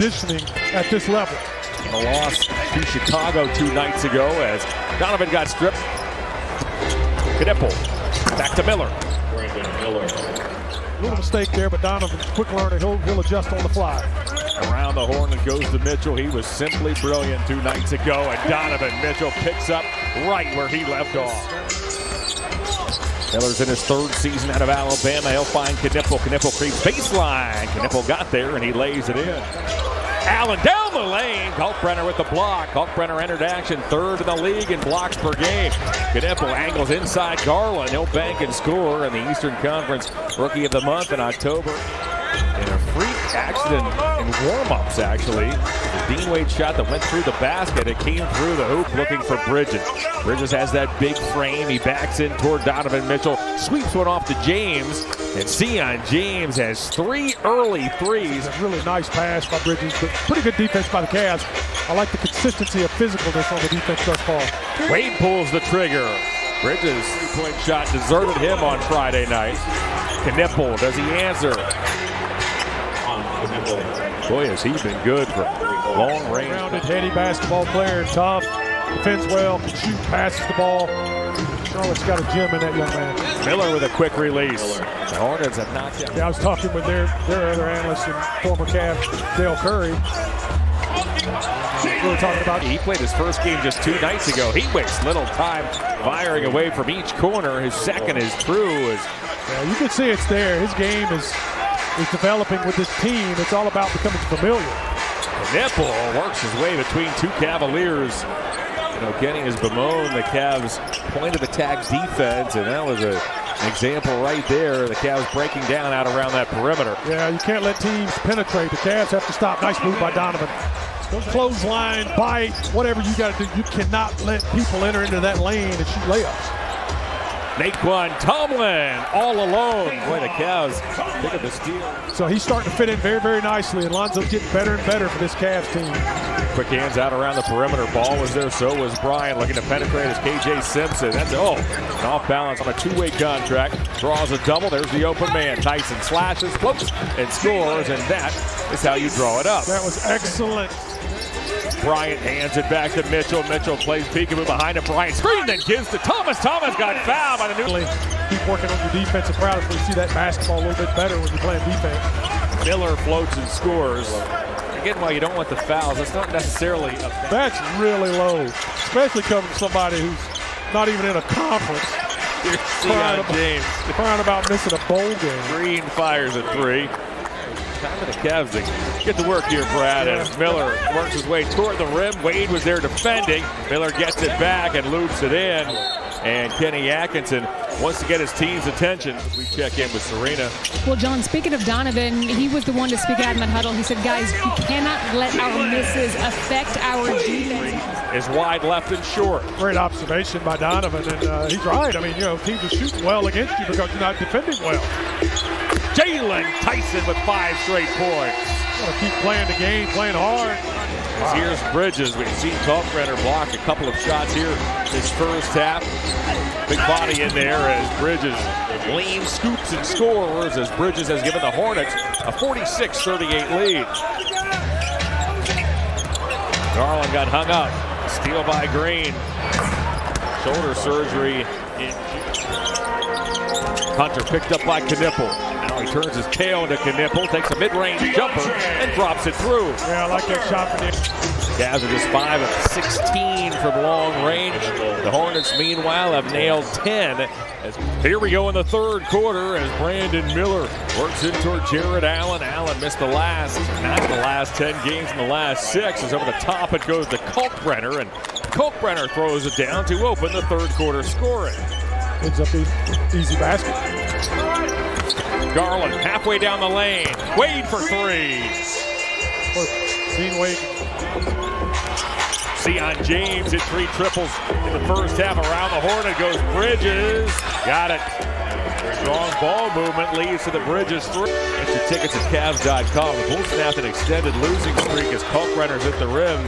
conditioning at this level. A loss to Chicago 2 nights ago as Donovan got stripped. Knipple back to Miller. Little mistake there, but Donovan's a quick learner. He'll adjust on the fly. Around the horn and goes to Mitchell. He was simply brilliant 2 nights ago, and Donovan Mitchell picks up right where he left off. Miller's in his 3rd season out of Alabama. He'll find Knipple. Knipple creeps baseline. Knipple got there, and he lays it in. Allen down the lane. Kalkbrenner with the block. Kalkbrenner entered action 3rd in the league in blocks per game. Knipple angles inside Garland. He'll bank and score in the Eastern Conference Rookie of the Month in October. In a freak accident in warm-ups, actually. The Dean Wade shot that went through the basket. It came through the hoop looking for Bridges. Bridges has that big frame. He backs in toward Donovan Mitchell. Sweeps one off to James. And Sion James has 3 early threes. A really nice pass by Bridges, but pretty good defense by the Cavs. I like the consistency of physicalness on the defense thus far. Wade pulls the trigger. Bridges' 3-point shot deserted him on Friday night. Knipple, does he answer? Boy, has he been good for long range. Rounded, heady basketball player, tough, defends well, can shoot, passes the ball. Charlotte's got a gem in that young man. Miller with a quick release. The Hornets have knocked out. Yeah, I was talking with their other analyst and former Cav, Dale Curry. We were talking about. He played his first game just 2 nights ago. He wastes little time firing away from each corner. His second is true. Yeah, you can see it's there. His game is developing with this team. It's all about becoming familiar. Knipple works his way between 2 Cavaliers. Kenny has bemoaned the Cavs' point of attack defense, and that was an example right there. The Cavs breaking down out around that perimeter. Yeah, you can't let teams penetrate. The Cavs have to stop. Nice move by Donovan. Clothesline, bite, whatever you got to do. You cannot let people enter into that lane and shoot layups. Naquan Tomlin all alone. Boy, the Cavs pick up the steal. So he's starting to fit in very, very nicely, and Lonzo's getting better and better for this Cavs team. Quick hands out around the perimeter. Ball was there, so was Bryant. Looking to penetrate as KJ Simpson. That's an off balance on a 2-way contract. Draws a double. There's the open man. Tyson slashes, floats, and scores, and that is how you draw it up. That was excellent. Bryant hands it back to Mitchell. Mitchell plays peekaboo behind him. Bryant screen, then gives to Thomas. Thomas got fouled by the new. Keep working on your defensive prowess. We see that basketball a little bit better when you're playing defense. Miller floats and scores. Again, while you don't want the fouls, it's not necessarily a foul. That's really low, especially coming from somebody who's not even in a conference. James crying about missing a bowl game. Green fires a 3. Time for the Cavs to get to work here, Brad, as Miller works his way toward the rim. Wade was there defending. Miller gets it back and loops it in. And Kenny Atkinson wants to get his team's attention. We check in with Serena. Well, John, speaking of Donovan, he was the one to speak out in that huddle. He said, guys, you cannot let our misses affect our defense. Is wide left and short. Great observation by Donovan, and he's right. I mean, teams are shooting well against you because you're not defending well. Jalen Tyson with 5 straight points. Got to keep playing the game, playing hard. Here's Bridges. We've seen Kalkbrenner block a couple of shots here this first half. Big body in there as Bridges leans, scoops, and scores as Bridges has given the Hornets a 46-38 lead. Garland got hung up. Steal by Green. Shoulder surgery. Hunter picked up by Knipple. Now he turns his tail into Knipple, takes a mid-range jumper, and drops it through. Yeah, I like that shot from him. Cavs are just 5 of 16 from long range. The Hornets, meanwhile, have nailed 10. Here we go in the 3rd quarter as Brandon Miller works in toward Jared Allen. Allen missed not the last 10 games in the last 6. As over the top it goes to Kalkbrenner, and Kalkbrenner throws it down to open the 3rd quarter scoring. Ends up being easy basket. Garland halfway down the lane. Wade for 3. Dean Wade. Sion James hit 3 triples in the first half. Around the horn it goes Bridges. Got it. Strong ball movement leads to the Bridges three. Get your tickets at Cavs.com. The Bulls snapped an extended losing streak as Kalkbrenner's hit the rim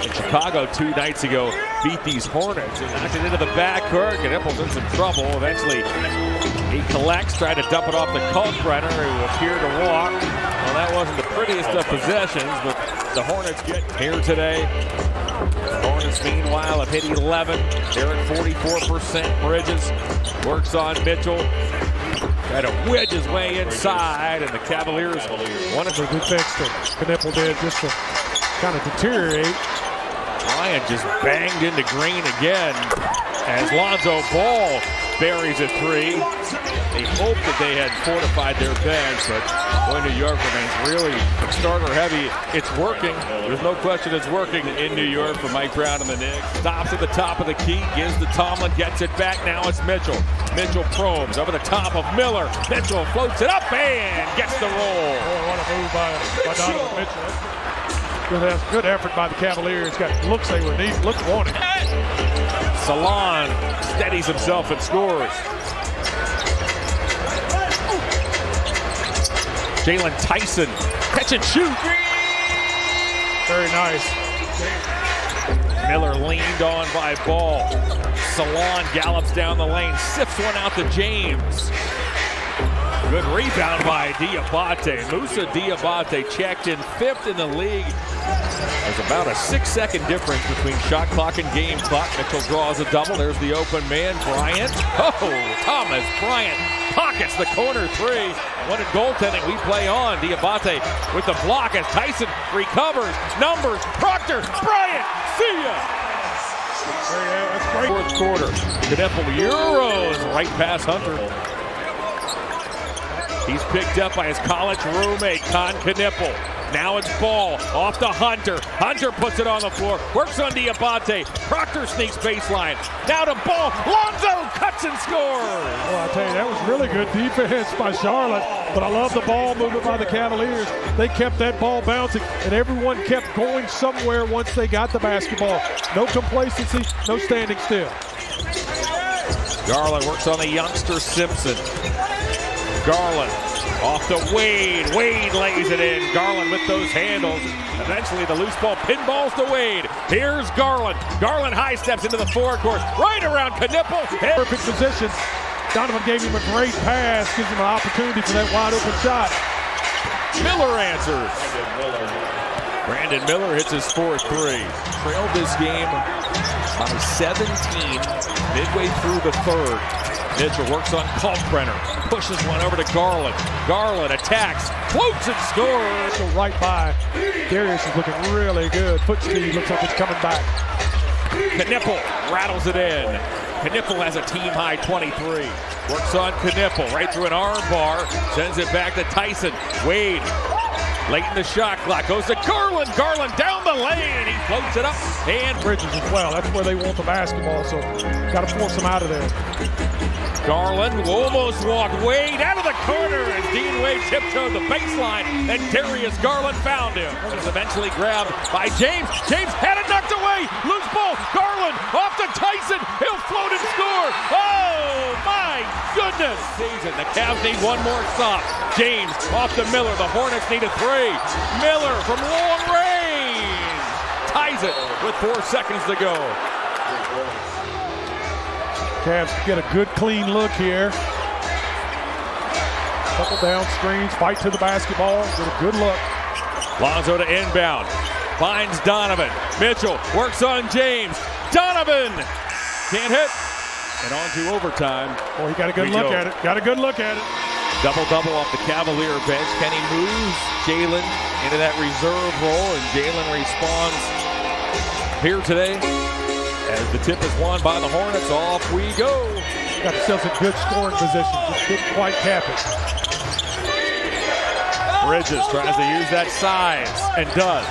in Chicago 2 nights ago. Beat these Hornets and knocked it into the backcourt. Knipple's in some trouble. Eventually, he collects, tried to dump it off to Kalkbrenner, who appeared to walk. Well, that wasn't the prettiest of possessions, but the Hornets get here today. Hornets, meanwhile, have hit 11. They're at 44%. Bridges works on Mitchell. Try to wedge his way inside, and the Cavaliers wanted to be fixed it. Knipple did just to kind of deteriorate. Bryant just banged into Green again as Lonzo Ball buries a three. They hoped that they had fortified their bench, but boy, New York remains really starter heavy. It's working. There's no question it's working in New York for Mike Brown and the Knicks. Stops at the top of the key, gives to Tomlin, gets it back. Now it's Mitchell. Mitchell probes over the top of Miller. Mitchell floats it up and gets the roll. Oh, what a move by Donovan Mitchell. Good effort by the Cavaliers. Got looks they were needing, looks wanted. Salon steadies himself and scores. Jalen Tyson, catch and shoot. Very nice. Miller leaned on by Ball. Salon gallops down the lane, sifts one out to James. Good rebound by Diabate. Musa Diabate checked in 5th in the league. There's about a 6-second difference between shot clock and game clock. Mitchell draws a double. There's the open man, Bryant. Oh, Thomas Bryant pockets the corner three. What a goaltending we play on. Diabate with the block as Tyson recovers. Numbers, Proctor, Bryant, see ya! That's great. 4th quarter. Kniple Euros right past Hunter. He's picked up by his college roommate, Con Kniple. Now it's Ball off to Hunter. Hunter puts it on the floor. Works on Diabate. Proctor sneaks baseline. Now to Ball. Lonzo cuts and scores. Well, I tell you, that was really good defense by Charlotte. But I love the ball movement by the Cavaliers. They kept that ball bouncing, and everyone kept going somewhere once they got the basketball. No complacency, no standing still. Garland works on the youngster Simpson. Garland off to Wade. Wade lays it in. Garland with those handles. Eventually the loose ball pinballs to Wade. Here's Garland. Garland high steps into the forecourt. Right around Kniple. Perfect position. Donovan gave him a great pass. Gives him an opportunity for that wide open shot. Miller answers. Brandon Miller hits his 4th three. Trailed this game by 17 midway through the 3rd. Mitchell works on Kalkbrenner, pushes one over to Garland. Garland attacks, floats and scores. So right by. Darius is looking really good. Foot speed looks like it's coming back. Kniple rattles it in. Kniple has a team-high 23. Works on Kniple, right through an arm bar. Sends it back to Tyson. Wade, late in the shot clock, goes to Garland. Garland down the lane. He floats it up and Bridges as well. That's where they want the basketball, so got to force them out of there. Garland almost walked Wade out of the corner as Dean Wade tiptoed the baseline, and Darius Garland found him. It was eventually grabbed by James. James had it knocked away. Loose ball. Garland off to Tyson. He'll float and score. Oh my goodness! The Cavs need one more stop. James off to Miller. The Hornets need a three. Miller from long range ties it with 4 seconds to go. Cavs get a good, clean look here. Couple down screens, fight to the basketball, get a good look. Lonzo to inbound, finds Donovan. Mitchell works on James. Donovan can't hit. And on to overtime. Oh, he got a good look at it. Got a good look at it. Double-double off the Cavalier bench. Kenny moves Jalen into that reserve role, and Jalen responds here today. As the tip is won by the Hornets, off we go. Got themselves in good scoring position, just didn't quite cap it. Bridges tries to use that size, and does.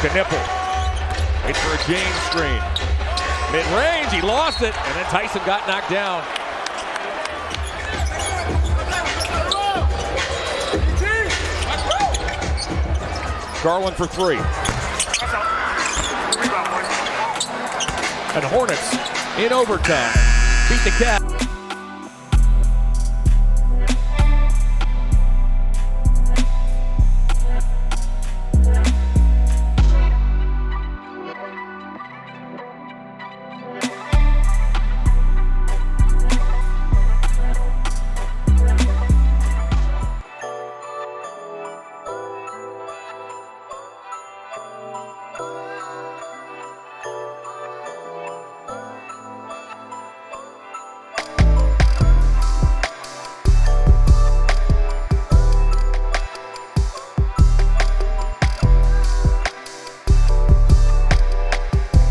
Kniple waits for a James screen. Mid-range, he lost it, and then Tyson got knocked down. Garland for three. And the Hornets in overtime. Beat the Cavs.